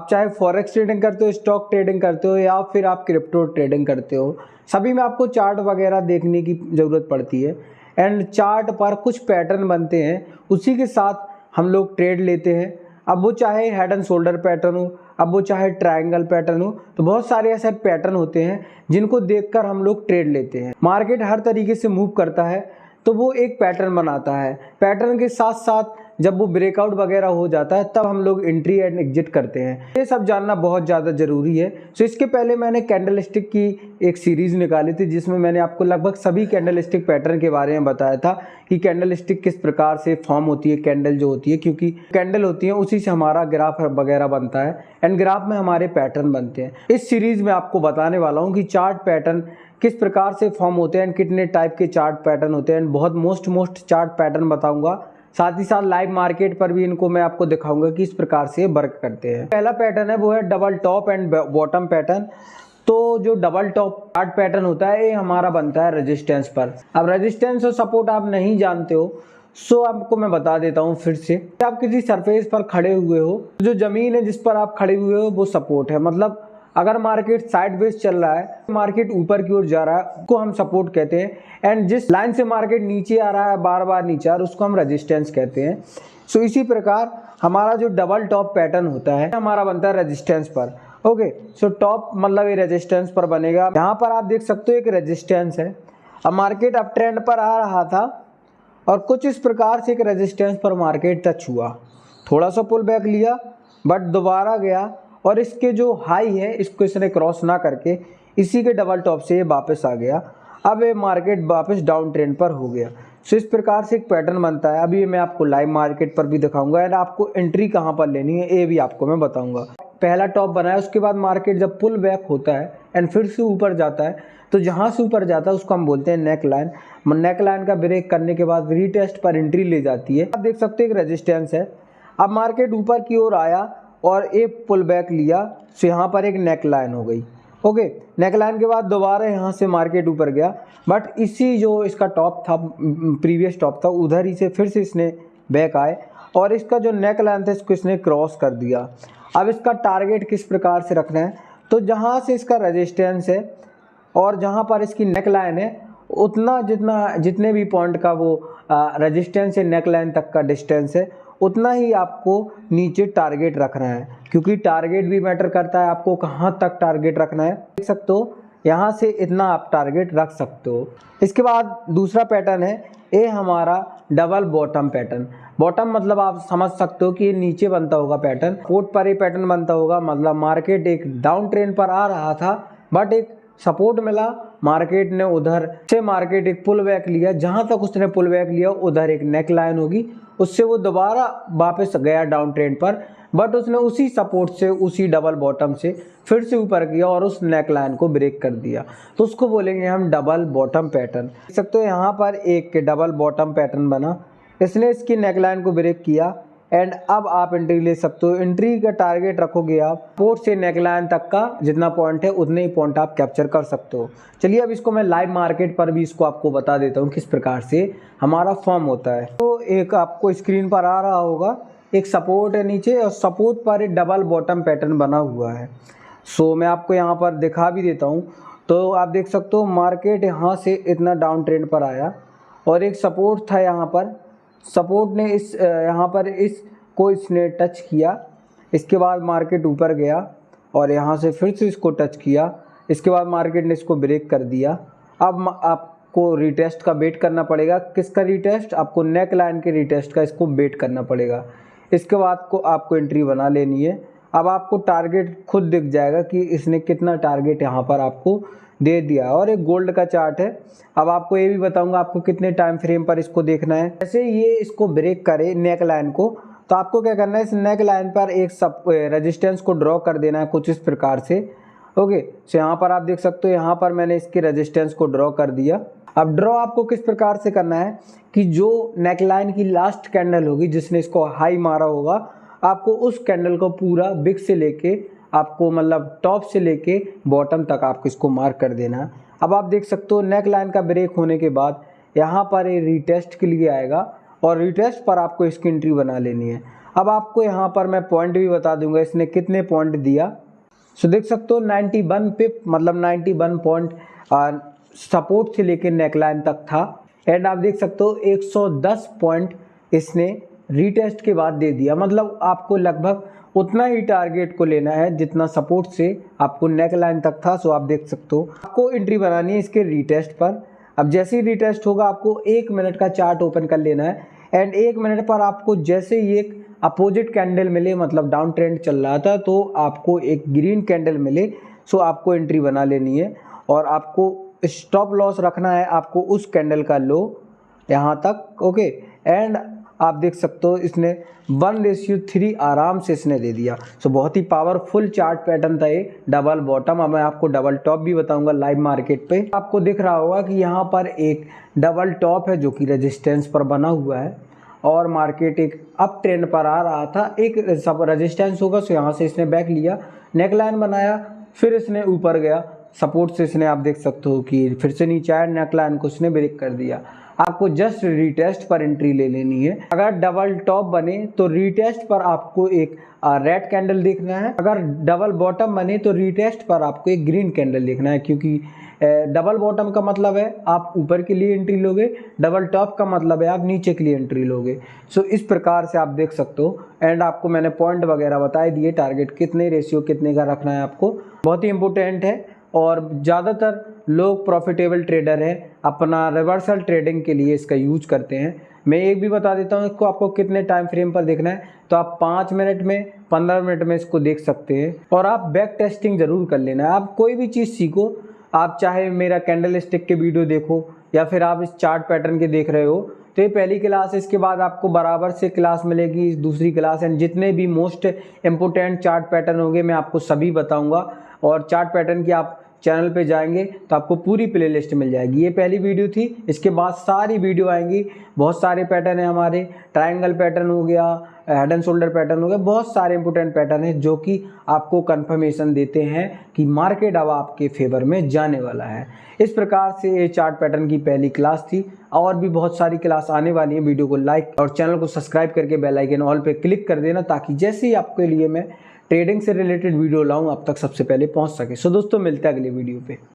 आप चाहे forex trading करते हो, स्टॉक ट्रेडिंग करते हो या फिर आप क्रिप्टो ट्रेडिंग करते हो, सभी में आपको चार्ट वगैरह देखने की ज़रूरत पड़ती है। एंड चार्ट पर कुछ पैटर्न बनते हैं, उसी के साथ हम लोग ट्रेड लेते हैं। अब वो चाहे हेड एंड शोल्डर पैटर्न हो, अब वो चाहे ट्रायंगल पैटर्न हो, तो बहुत सारे ऐसे पैटर्न होते हैं जिनको देखकर हम लोग ट्रेड लेते हैं। मार्केट हर तरीके से मूव करता है तो वो एक पैटर्न बनाता है। पैटर्न के साथ साथ जब वो ब्रेकआउट वगैरह हो जाता है तब हम लोग एंट्री एंड एग्जिट करते हैं। ये सब जानना बहुत ज़्यादा ज़रूरी है। सो इसके पहले मैंने कैंडलस्टिक की एक सीरीज़ निकाली थी जिसमें मैंने आपको लगभग सभी कैंडलस्टिक पैटर्न के बारे में बताया था कि कैंडलस्टिक किस प्रकार से फॉर्म होती है, कैंडल जो होती है, क्योंकि कैंडल होती है उसी से हमारा ग्राफ वगैरह बनता है एंड ग्राफ में हमारे पैटर्न बनते हैं। इस सीरीज़ में आपको बताने वाला हूँ कि चार्ट पैटर्न किस प्रकार से फॉर्म होते हैं, कितने टाइप के चार्ट पैटर्न होते हैं, बहुत मोस्ट चार्ट पैटर्न बताऊंगा। साथ ही साथ लाइव मार्केट पर भी इनको मैं आपको दिखाऊंगा कि इस प्रकार से वर्क करते हैं। पहला पैटर्न है वो है double top and bottom pattern. तो जो डबल टॉप चार्ट पैटर्न होता है ये हमारा बनता है रेजिस्टेंस पर। अब रेजिस्टेंस और सपोर्ट आप नहीं जानते हो, सो आपको मैं बता देता हूँ फिर से। आप किसी सरफेस पर खड़े हुए हो, जो जमीन है जिस पर आप खड़े हुए हो वो सपोर्ट है। मतलब अगर मार्केट साइडवेज चल रहा है, मार्केट ऊपर की ओर जा रहा है, उसको हम सपोर्ट कहते हैं। एंड जिस लाइन से मार्केट नीचे आ रहा है, बार बार नीचे आ रहा है, उसको हम रेजिस्टेंस कहते हैं। सो इसी प्रकार हमारा जो डबल टॉप पैटर्न होता है हमारा बनता है रेजिस्टेंस पर। ओके, सो टॉप मतलब ये रेजिस्टेंस पर बनेगा। यहाँ पर आप देख सकते हो एक रेजिस्टेंस है। अब मार्केट अप ट्रेंड पर आ रहा था और कुछ इस प्रकार से एक रेजिस्टेंस पर मार्केट टच हुआ, थोड़ा सा पुल बैक लिया बट दोबारा गया और इसके जो हाई है इसको इसने क्रॉस ना करके इसी के डबल टॉप से ये वापस आ गया। अब ये मार्केट वापस डाउन ट्रेंड पर हो गया। सो इस प्रकार से एक पैटर्न बनता है। अभी मैं आपको लाइव मार्केट पर भी दिखाऊंगा एंड आपको एंट्री कहाँ पर लेनी है ये भी आपको मैं बताऊंगा। पहला टॉप बनाया, उसके बाद मार्केट जब पुल बैक होता है एंड फिर से ऊपर जाता है, तो जहाँ से ऊपर जाता है उसको हम बोलते हैं नेक लाइन। नेक लाइन का ब्रेक करने के बाद रीटेस्ट पर एंट्री ले जाती है। आप देख सकते हो एक रेजिस्टेंस है। अब मार्केट ऊपर की ओर आया और एक पुल बैक लिया, तो यहाँ पर एक नेक लाइन हो गई। ओके, नेक लाइन के बाद दोबारा यहाँ से मार्केट ऊपर गया बट इसी जो इसका टॉप था, प्रीवियस टॉप था, उधर ही से फिर से इसने बैक आए और इसका जो नेक लाइन था इसको इसने क्रॉस कर दिया। अब इसका टारगेट किस प्रकार से रखना है, तो जहाँ से इसका रेजिस्टेंस है और जहाँ पर इसकी नेक लाइन है उतना जितने भी पॉइंट का वो रेजिस्टेंस है, नेक लाइन तक का डिस्टेंस है, उतना ही आपको नीचे टारगेट रखना है, क्योंकि टारगेट भी मैटर करता है। आपको कहाँ तक टारगेट रखना है देख सकते हो, यहाँ से इतना आप टारगेट रख सकते हो। इसके बाद दूसरा पैटर्न है ये हमारा डबल बॉटम पैटर्न। बॉटम मतलब आप समझ सकते हो कि ये नीचे बनता होगा पैटर्न, कोट पर ये पैटर्न बनता होगा। मतलब मार्केट एक डाउन ट्रेंड पर आ रहा था बट एक सपोर्ट मिला, मार्केट ने उधर से मार्केट एक पुल बैक लिया, जहां तक उसने पुल बैक लिया उधर एक नेक लाइन होगी, उससे वो दोबारा वापस गया डाउन ट्रेंड पर बट उसने उसी सपोर्ट से, उसी डबल बॉटम से फिर से ऊपर किया और उस नेक लाइन को ब्रेक कर दिया, तो उसको बोलेंगे हम डबल बॉटम पैटर्न। देख सकते हो यहाँ पर एक डबल बॉटम पैटर्न बना, इसने इसकी नेक लाइन को ब्रेक किया एंड अब आप एंट्री ले सकते हो। एंट्री का टारगेट रखोगे आप, पोर्ट से नेकलाइन तक का जितना पॉइंट है उतने ही पॉइंट आप कैप्चर कर सकते हो। चलिए अब इसको मैं लाइव मार्केट पर भी इसको आपको बता देता हूँ किस प्रकार से हमारा फॉर्म होता है। तो एक आपको स्क्रीन पर आ रहा होगा, एक सपोर्ट है नीचे और सपोर्ट पर एक डबल बॉटम पैटर्न बना हुआ है। सो मैं आपको यहाँ पर दिखा भी देता हूँ। तो आप देख सकते हो मार्केट यहाँ से इतना डाउन ट्रेंड पर आया और एक सपोर्ट था यहाँ पर, सपोर्ट ने इस यहाँ पर इसको इसने टच किया, इसके बाद मार्केट ऊपर गया और यहाँ से फिर से इसको टच किया, इसके बाद मार्केट ने इसको ब्रेक कर दिया। अब आपको रिटेस्ट का वेट करना पड़ेगा। किसका रिटेस्ट? आपको नेक लाइन के रिटेस्ट का इसको वेट करना पड़ेगा। इसके बाद को आपको एंट्री बना लेनी है। अब आपको टारगेट खुद दिख जाएगा कि इसने कितना टारगेट यहाँ पर आपको दे दिया। और एक गोल्ड का चार्ट है। अब आपको ये भी बताऊंगा आपको कितने टाइम फ्रेम पर इसको देखना है। जैसे ये इसको ब्रेक करे नेक लाइन को, तो आपको क्या करना है, इस नेक लाइन पर एक सब रेजिस्टेंस को ड्रॉ कर देना है कुछ इस प्रकार से। ओके, सो यहाँ पर आप देख सकते हो, यहाँ पर मैंने इसके रेजिस्टेंस को ड्रॉ कर दिया। अब ड्रॉ आपको किस प्रकार से करना है कि जो नेक लाइन की लास्ट कैंडल होगी जिसने इसको हाई मारा होगा, आपको उस कैंडल को पूरा बिग से लेके आपको मतलब टॉप से लेके बॉटम तक आपको इसको मार्क कर देना है। अब आप देख सकते हो नेक लाइन का ब्रेक होने के बाद यहाँ पर ये रिटेस्ट के लिए आएगा और रिटेस्ट पर आपको इसकी एंट्री बना लेनी है। अब आपको यहाँ पर मैं पॉइंट भी बता दूंगा इसने कितने पॉइंट दिया। सो देख सकते हो 91 पे, मतलब 91 पॉइंट सपोर्ट से लेकर नेकलाइन तक था। एंड आप देख सकते हो 110 पॉइंट इसने रीटेस्ट के बाद दे दिया। मतलब आपको लगभग उतना ही टारगेट को लेना है जितना सपोर्ट से आपको नेकलाइन तक था। सो आप देख सकते हो आपको एंट्री बनानी है इसके रीटेस्ट पर। अब जैसे ही रीटेस्ट होगा आपको 1 मिनट का चार्ट ओपन कर लेना है। एंड 1 मिनट पर आपको जैसे ही एक अपोजिट कैंडल मिले, मतलब डाउन ट्रेंड चल रहा था, तो आपको एक ग्रीन कैंडल मिले, सो आपको एंट्री बना लेनी है। और आपको स्टॉप लॉस रखना है आपको उस कैंडल का लो यहाँ तक। ओके, एंड आप देख सकते हो इसने 1:3 आराम से इसने दे दिया। सो बहुत ही पावरफुल चार्ट पैटर्न था ये, डबल बॉटम। अब मैं आपको डबल टॉप भी बताऊंगा लाइव मार्केट पे। आपको दिख रहा होगा कि यहाँ पर एक डबल टॉप है जो कि रेजिस्टेंस पर बना हुआ है और मार्केट एक अप ट्रेंड पर आ रहा था। एक सब रेजिस्टेंस होगा, सो यहाँ से इसने बैक लिया, नेकलाइन बनाया, फिर इसने ऊपर गया सपोर्ट से। इसने आप देख सकते हो कि फिर से नीचे आया, नेकलाइन को इसने ब्रेक कर दिया। आपको जस्ट रीटेस्ट पर एंट्री ले लेनी है। अगर डबल टॉप बने तो रीटेस्ट पर आपको एक रेड कैंडल देखना है। अगर डबल बॉटम बने तो रीटेस्ट पर आपको एक ग्रीन कैंडल देखना है, क्योंकि डबल बॉटम का मतलब है आप ऊपर के लिए एंट्री लोगे, डबल टॉप का मतलब है आप नीचे के लिए एंट्री लोगे। सो इस प्रकार से आप देख सकते हो। एंड आपको मैंने पॉइंट वगैरह बता दिए, टारगेट कितने, रेशियो कितने का रखना है आपको, बहुत ही इंपॉर्टेंट है। और ज़्यादातर लोग प्रॉफिटेबल ट्रेडर हैं, अपना रिवर्सल ट्रेडिंग के लिए इसका यूज करते हैं। मैं एक भी बता देता हूँ इसको आपको कितने टाइम फ्रेम पर देखना है, तो आप 5 मिनट में, 15 मिनट में इसको देख सकते हैं। और आप बैक टेस्टिंग ज़रूर कर लेना है। आप कोई भी चीज़ सीखो, आप चाहे मेरा कैंडल स्टिक के वीडियो देखो या फिर आप इस चार्ट पैटर्न के देख रहे हो, तो ये पहली क्लास है। इसके बाद आपको बराबर से क्लास मिलेगी, दूसरी क्लास, एंड जितने भी मोस्ट इम्पोर्टेंट चार्ट पैटर्न होंगे मैं आपको सभी बताऊंगा। और चार्ट पैटर्न की आप चैनल पे जाएंगे तो आपको पूरी प्लेलिस्ट मिल जाएगी। ये पहली वीडियो थी, इसके बाद सारी वीडियो आएंगी। बहुत सारे पैटर्न हैं हमारे, ट्रायंगल पैटर्न हो गया, हेड एंड शोल्डर पैटर्न हो गया, बहुत सारे इंपॉर्टेंट पैटर्न हैं जो कि आपको कंफर्मेशन देते हैं कि मार्केट अब आपके फेवर में जाने वाला है। इस प्रकार से ये चार्ट पैटर्न की पहली क्लास थी। और भी बहुत सारी क्लास आने वाली है। वीडियो को लाइक और चैनल को सब्सक्राइब करके बेल आइकन ऑल पे क्लिक कर देना, ताकि जैसे ही आपके लिए मैं ट्रेडिंग से रिलेटेड वीडियो लाऊं आप तक सबसे पहले पहुंच सके। सो दोस्तों मिलते हैं अगले वीडियो पे।